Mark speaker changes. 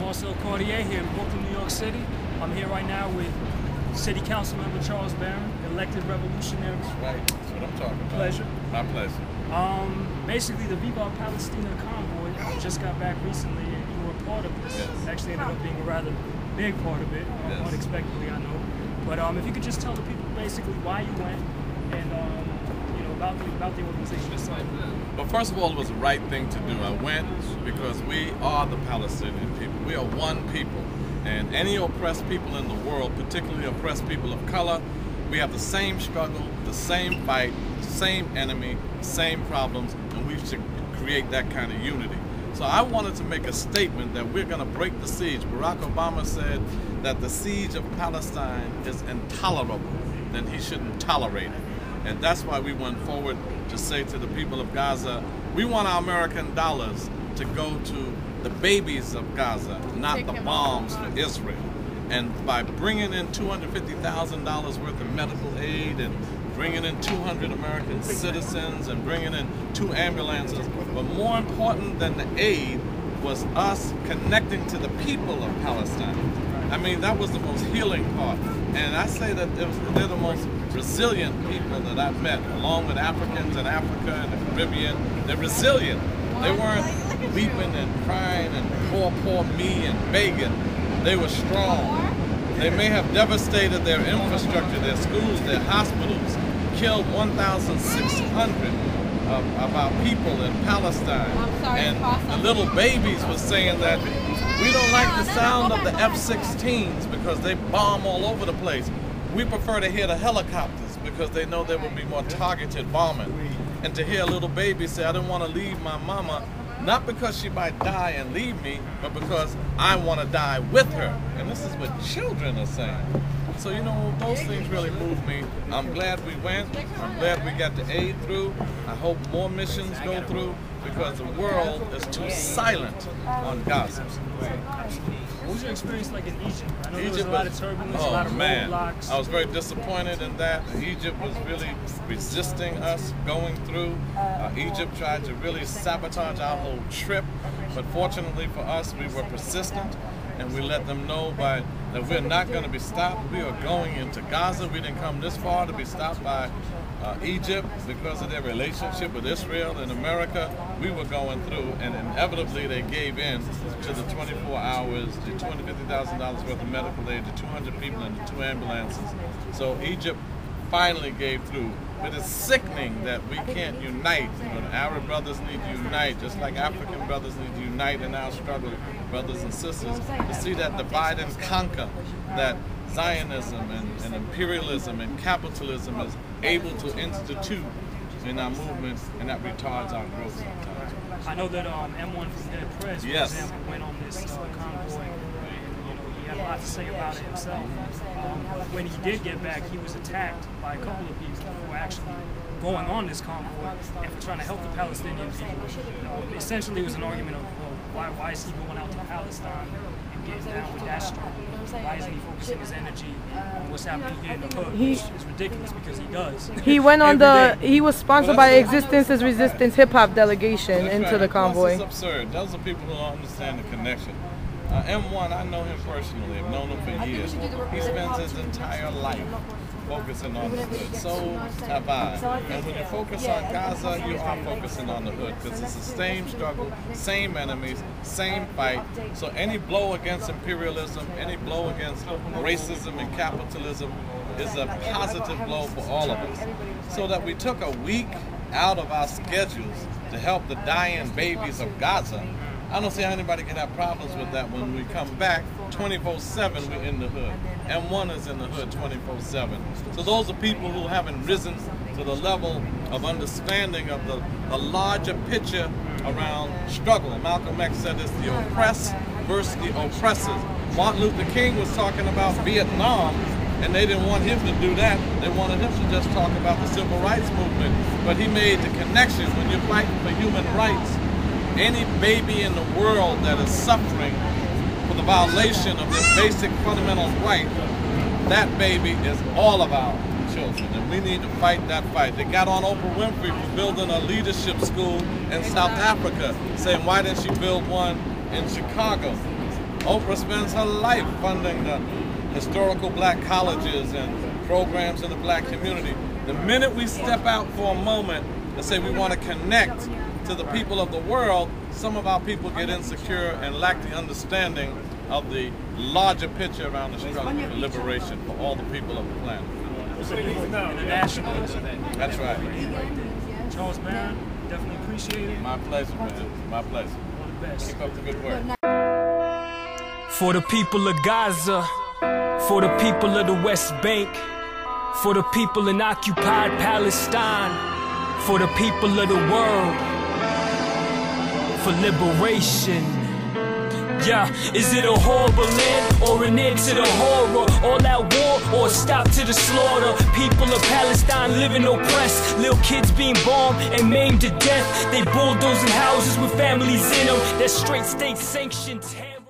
Speaker 1: Marcel Cartier here in Brooklyn, New York City. I'm here right now with City Councilman Charles Barron, elected revolutionary.
Speaker 2: That's right. That's what I'm talking about.
Speaker 1: Pleasure.
Speaker 2: My pleasure.
Speaker 1: Basically, the Viva Palestina convoy just got back recently, and you were a part of this.
Speaker 2: Yes.
Speaker 1: Actually ended up being a rather big part of it,
Speaker 2: yes.
Speaker 1: Unexpectedly, I know. But if you could just tell the people basically why you went and about the organization itself.
Speaker 2: Well, first of all, it was the right thing to do. I went because we are the Palestinian people. We are one people. And any oppressed people in the world, particularly oppressed people of color, we have the same struggle, the same fight, same enemy, same problems, and we should create that kind of unity. So I wanted to make a statement that we're going to break the siege. Barack Obama said that the siege of Palestine is intolerable, then he shouldn't tolerate it. And that's why we went forward to say to the people of Gaza, we want our American dollars to go to the babies of Gaza, not the bombs for Israel. And by bringing in $250,000 worth of medical aid and bringing in 200 American citizens and bringing in 2 ambulances, but more important than the aid was us connecting to the people of Palestine. I mean, that was the most healing part. And I say that they're the most resilient people that I've met, along with Africans in Africa and the Caribbean. They're resilient. They weren't weeping and crying and poor me and begging. They were strong. They may have devastated their infrastructure, their schools, their hospitals, killed 1,600 of our people in Palestine. And the little babies were saying that we don't like the sound of the F-16s because they bomb all over the place. We prefer to hear the helicopters because they know there will be more targeted bombing. And to hear a little baby say, I don't want to leave my mama, not because she might die and leave me, but because I want to die with her. And this is what children are saying. So, you know, those things really move me. I'm glad we went. I'm glad we got the aid through. I hope more missions go through because the world is too silent on Gaza.
Speaker 1: What was your experience like in Egypt? I know there was
Speaker 2: Egypt
Speaker 1: a lot of turbulence, a lot of roadblocks.
Speaker 2: I was very disappointed in that. Egypt was really resisting us going through. Egypt tried to really sabotage our whole trip, but fortunately for us, we were persistent, and we let them know that we're not going to be stopped. We are going into Gaza. We didn't come this far to be stopped by Egypt because of their relationship with Israel and America. We were going through, and inevitably they gave in to the 24 hours, the $250,000 worth of medical aid, the 200 people and the 2 ambulances. So Egypt finally gave through. But it's sickening that we can't unite. When Arab brothers need to unite, just like African brothers need to unite in our struggle, brothers and sisters, to see that divide and conquer, that Zionism and imperialism and capitalism is able to institute in our movement, and that retards our growth sometimes.
Speaker 1: I know that M1 from Dead Press, for example, went on this convoy, and he had a lot to say about it himself. When he did get back, he was attacked by a couple of people who were actually going on this convoy and for trying to help the Palestinian people. Essentially, it was an argument of, well, why is he going out to Palestine and getting down with that struggle? Why isn't he focusing his energy on what's happening here in the hood? Which is ridiculous because he does.
Speaker 3: He went on he was sponsored by Existence is Resistance hip hop delegation into the convoy.
Speaker 2: It's absurd. Those are people who don't understand the connection. M1, I know him personally. I've known him for years. He spends his entire life focusing on the hood. So have I. And when you focus on Gaza, you are focusing on the hood because it's the same struggle, same enemies, same fight. So any blow against imperialism, any blow against racism and capitalism is a positive blow for all of us. So that we took a week out of our schedules to help the dying babies of Gaza, I don't see how anybody can have problems with that when we come back 24/7, we're in the hood. M1 is in the hood 24/7. So those are people who haven't risen to the level of understanding of the larger picture around struggle. Malcolm X said it's the oppressed versus the oppressors. Martin Luther King was talking about Vietnam, and they didn't want him to do that. They wanted him to just talk about the civil rights movement. But he made the connection. When you're fighting for human rights, any baby in the world that is suffering for the violation of their basic fundamental right, that baby is all of our children, and we need to fight that fight. They got on Oprah Winfrey for building a leadership school in South Africa, saying, why didn't she build one in Chicago? Oprah spends her life funding the historical black colleges and programs in the black community. The minute we step out for a moment and say we want to connect to the people of the world, some of our people get insecure and lack the understanding of the larger picture around the struggle for liberation for all the people of the planet.
Speaker 1: International.
Speaker 2: That's right.
Speaker 1: Charles Barron, definitely appreciate it.
Speaker 2: My pleasure, man. My pleasure.
Speaker 1: All the best.
Speaker 2: Keep up the good work.
Speaker 4: For the people of Gaza, for the people of the West Bank, for the people in occupied Palestine, for the people of the world, for liberation. Yeah, is it a horrible end or an end to the horror? All out war or a stop to the slaughter? People of Palestine living oppressed, little kids being bombed and maimed to death. They bulldozing houses with families in them. That straight state sanctioned terror.